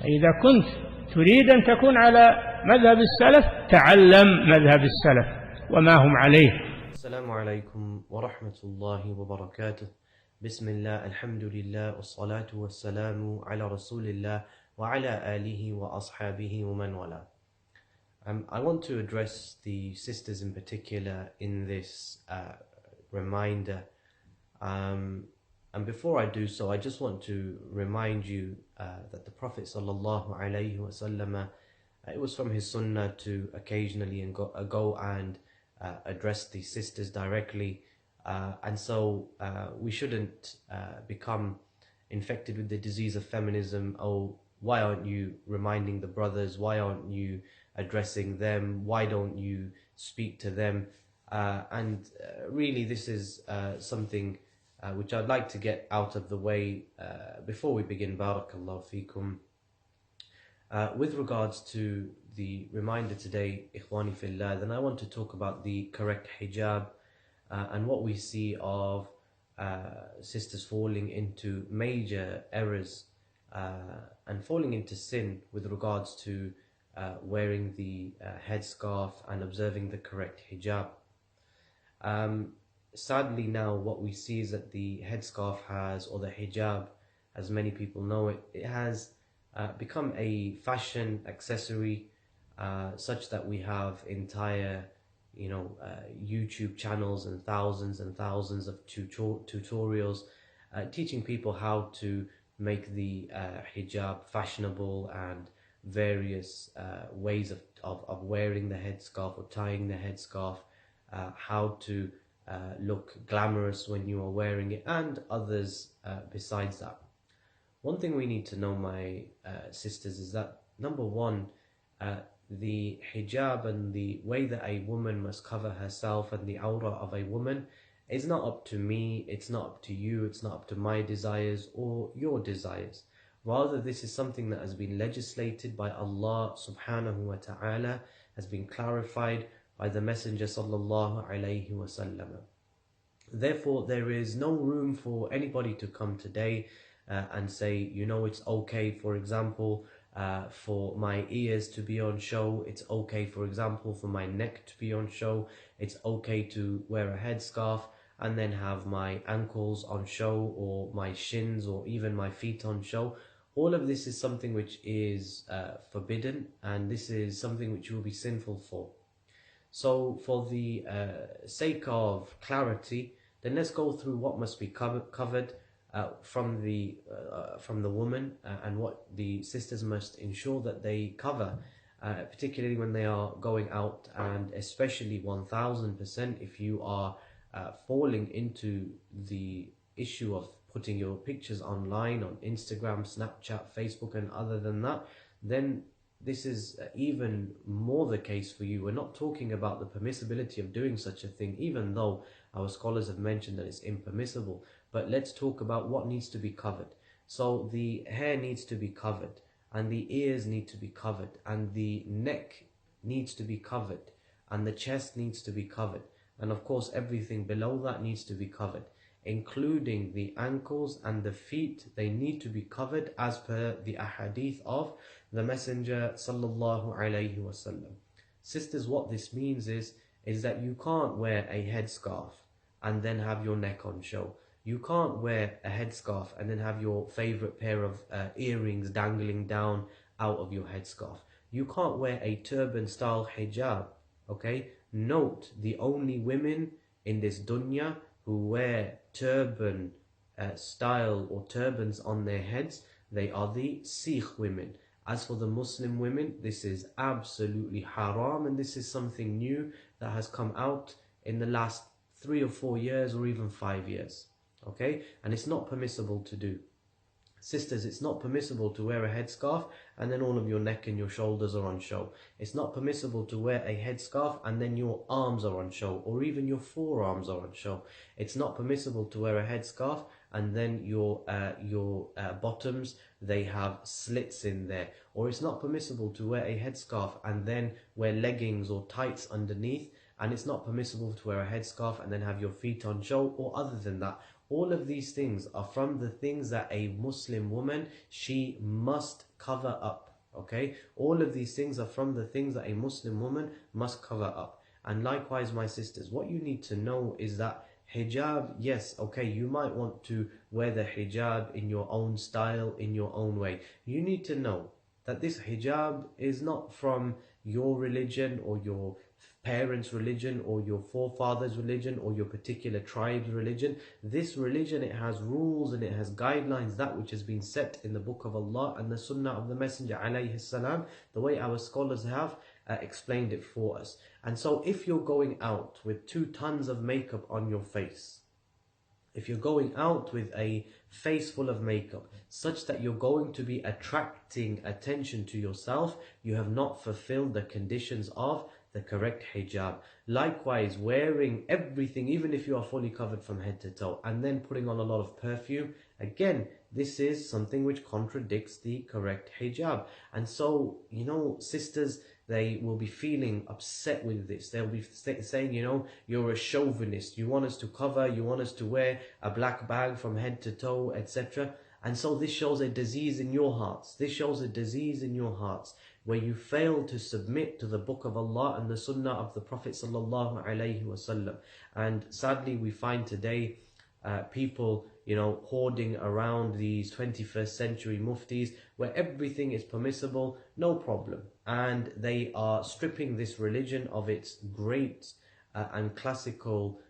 إذا كنت تريد أن تكون على مذهب السلف تعلم مذهب السلف وما هم عليه. السلام عليكم ورحمة الله وبركاته. بسم الله، الحمد لله، والصلاة والسلام على رسول الله وعلى آله وأصحابه ومن والاه. I want to address the sisters in particular in this reminder. And before I do so, I just want to remind you that the Prophet sallallahu alaihi wasallam, it was from his sunnah to occasionally go and address the sisters directly. And so we shouldn't become infected with the disease of feminism. Oh, why aren't you reminding the brothers? Why aren't you addressing them? Why don't you speak to them? And really this is something which I'd like to get out of the way before we begin. Barakallahu feekum. With regards to the reminder today, Ikhwani Fillah, then I want to talk about the correct hijab and what we see of sisters falling into major errors and falling into sin with regards to wearing the headscarf and observing the correct hijab. Sadly now what we see is that the headscarf has, or the hijab as many people know it, it has become a fashion accessory such that we have entire YouTube channels and thousands of tutorials teaching people how to make the hijab fashionable and various ways of wearing the headscarf or tying the headscarf, how to look glamorous when you are wearing it, and others besides that. One thing we need to know, my sisters, is that number one, the hijab and the way that a woman must cover herself and the awrah of a woman is not up to me, it's not up to you, it's not up to my desires or your desires. Rather, this is something that has been legislated by Allah subhanahu wa ta'ala, has been clarified by the Messenger sallallahu alayhi wasallam. Therefore, there is no room for anybody to come today and say, it's okay, for example, for my ears to be on show, it's okay, for example, for my neck to be on show, it's okay to wear a headscarf and then have my ankles on show, or my shins, or even my feet on show. All of this is something which is forbidden, and this is something which you will be sinful for. So for the sake of clarity, then let's go through what must be covered from the woman and what the sisters must ensure that they cover, particularly when they are going out, and especially 1000% if you are falling into the issue of putting your pictures online on Instagram, Snapchat, Facebook, and other than that, then this is even more the case for you. We're not talking about the permissibility of doing such a thing, even though our scholars have mentioned that it's impermissible. But let's talk about what needs to be covered. So the hair needs to be covered, and the ears need to be covered, and the neck needs to be covered, and the chest needs to be covered, and of course everything below that needs to be covered, including the ankles and the feet. They need to be covered as per the ahadith of the Messenger sallallahu alaihi wasallam. Sisters, what this means is that you can't wear a headscarf and then have your neck on show. You can't wear a headscarf and then have your favorite pair of earrings dangling down out of your headscarf. You can't wear a turban style hijab, okay? Note, the only women in this dunya who wear turban style or turbans on their heads, they are the Sikh women. As for the Muslim women, this is absolutely haram, and this is something new that has come out in the last 3 or 4 years, or even 5 years, okay? And it's not permissible to do. Sisters, it's not permissible to wear a headscarf and then all of your neck and your shoulders are on show. It's not permissible to wear a headscarf and then your arms are on show, or even your forearms are on show. It's not permissible to wear a headscarf and then your bottoms, they have slits in there. Or it's not permissible to wear a headscarf and then wear leggings or tights underneath. And it's not permissible to wear a headscarf and then have your feet on show, or other than that. All of these things are from the things that a Muslim woman, she must cover up. Okay, all of these things are from the things that a Muslim woman must cover up. And likewise, my sisters, what you need to know is that hijab, yes, okay, you might want to wear the hijab in your own style, in your own way. You need to know that this hijab is not from your religion or your parents' religion or your forefathers' religion or your particular tribe's religion. This religion, it has rules and it has guidelines, that which has been set in the Book of Allah and the Sunnah of the Messenger alayhi salam, the way our scholars have explained it for us. And so if you're going out with 2 tons of makeup on your face, if you're going out with a face full of makeup, such that you're going to be attracting attention to yourself, you have not fulfilled the conditions of the correct hijab. Likewise, wearing everything, even if you are fully covered from head to toe, and then putting on a lot of perfume, again, this is something which contradicts the correct hijab. And so, you know, sisters, they will be feeling upset with this. They'll be saying, you know, you're a chauvinist. You want us to cover, you want us to wear a black bag from head to toe, etc. And so this shows a disease in your hearts. This shows a disease in your hearts where you fail to submit to the Book of Allah and the Sunnah of the Prophet sallallahu alaihi wasallam. And sadly, we find today people, you know, hoarding around these 21st century muftis where everything is permissible, no problem. And they are stripping this religion of its great and classical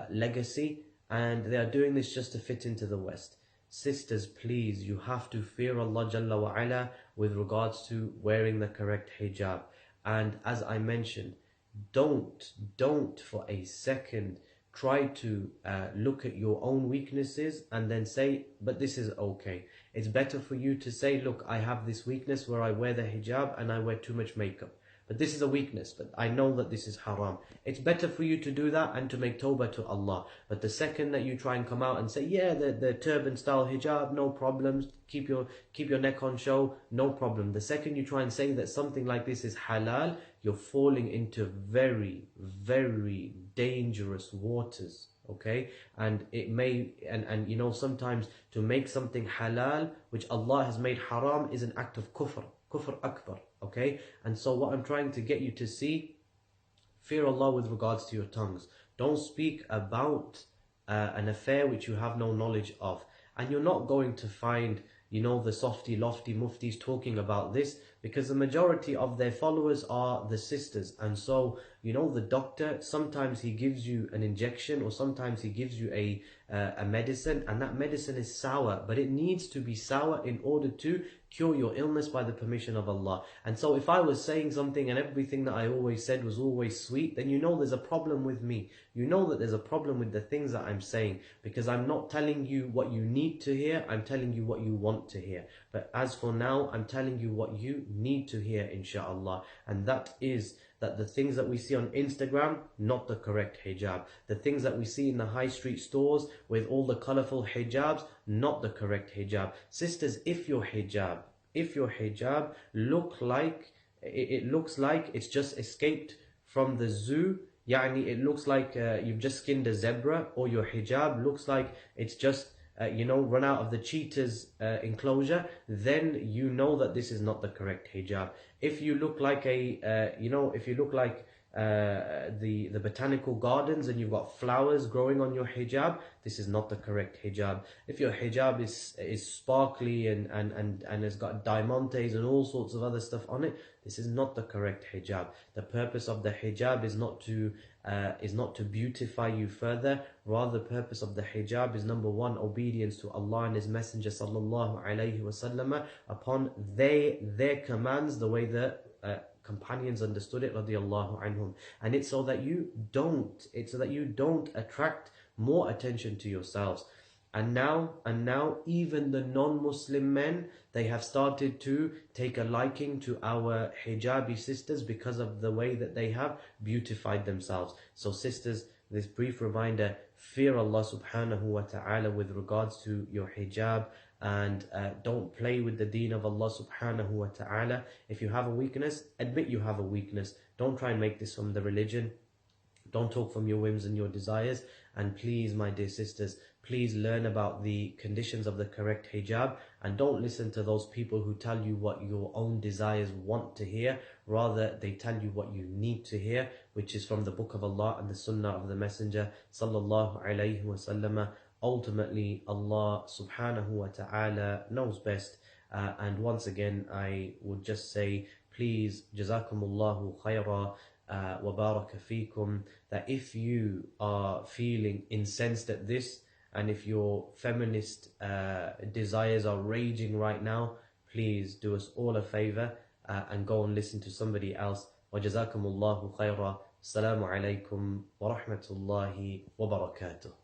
legacy, and they are doing this just to fit into the West. Sisters, please, you have to fear Allah Jalla wa Ala with regards to wearing the correct hijab. And as I mentioned, don't for a second try to look at your own weaknesses and then say, but this is okay. It's better for you to say, look, I have this weakness where I wear the hijab and I wear too much makeup. But this is a weakness, but I know that this is haram. It's better for you to do that and to make tawbah to Allah. But the second that you try and come out and say, yeah, the turban style hijab, no problems, keep your neck on show, no problem. The second you try and say that something like this is halal, you're falling into very, very dangerous waters. Okay, and it may, and you know, sometimes to make something halal which Allah has made haram is an act of kufr akbar. Okay, and so what I'm trying to get you to see, fear Allah with regards to your tongues. Don't speak about an affair which you have no knowledge of. And you're not going to find, you know, the softy lofty muftis talking about this, because the majority of their followers are the sisters. And so, you know, the doctor, sometimes he gives you an injection or sometimes he gives you a medicine, and that medicine is sour, but it needs to be sour in order to cure your illness by the permission of Allah. And so if I was saying something and everything that I always said was always sweet, then you know there's a problem with me. You know that there's a problem with the things that I'm saying, because I'm not telling you what you need to hear, I'm telling you what you want to hear. But as for now, I'm telling you what you need to hear, inshallah. And that is that the things that we see on Instagram, not the correct hijab. The things that we see in the high street stores with all the colorful hijabs, not the correct hijab. Sisters, if your hijab looks like it's just escaped from the zoo, yani it looks like you've just skinned a zebra, or your hijab looks like it's just run out of the cheetah's enclosure, then you know that this is not the correct hijab. If you look like the botanical gardens and you've got flowers growing on your hijab, this is not the correct hijab. If your hijab is sparkly and has got diamantes and all sorts of other stuff on it, this is not the correct hijab. The purpose of the hijab is not to beautify you further. Rather, the purpose of the hijab is, number one, obedience to Allah and His Messenger sallallahu alaihi wasallam upon their commands, the way the companions understood it, radiyallahu anhum. And it's so that you don't attract more attention to yourselves. And now even the non-Muslim men, they have started to take a liking to our hijabi sisters because of the way that they have beautified themselves. So sisters, this brief reminder, fear Allah subhanahu wa ta'ala with regards to your hijab, and don't play with the deen of Allah subhanahu wa ta'ala. If you have a weakness, admit you have a weakness. Don't try and make this from the religion. Don't talk from your whims and your desires. And please, my dear sisters, please learn about the conditions of the correct hijab and don't listen to those people who tell you what your own desires want to hear. Rather, they tell you what you need to hear, which is from the Book of Allah and the Sunnah of the Messenger sallallahu alaihi wasallam. Ultimately, Allah subhanahu wa ta'ala knows best. And once again, I would just say, please, jazakumullahu khaira wa baraka fikum, that if you are feeling incensed at this, and if your feminist desires are raging right now, please do us all a favor and go and listen to somebody else. Wa jazakumullahu khaira. Assalamu alaikum wa rahmatullahi wa barakatuh.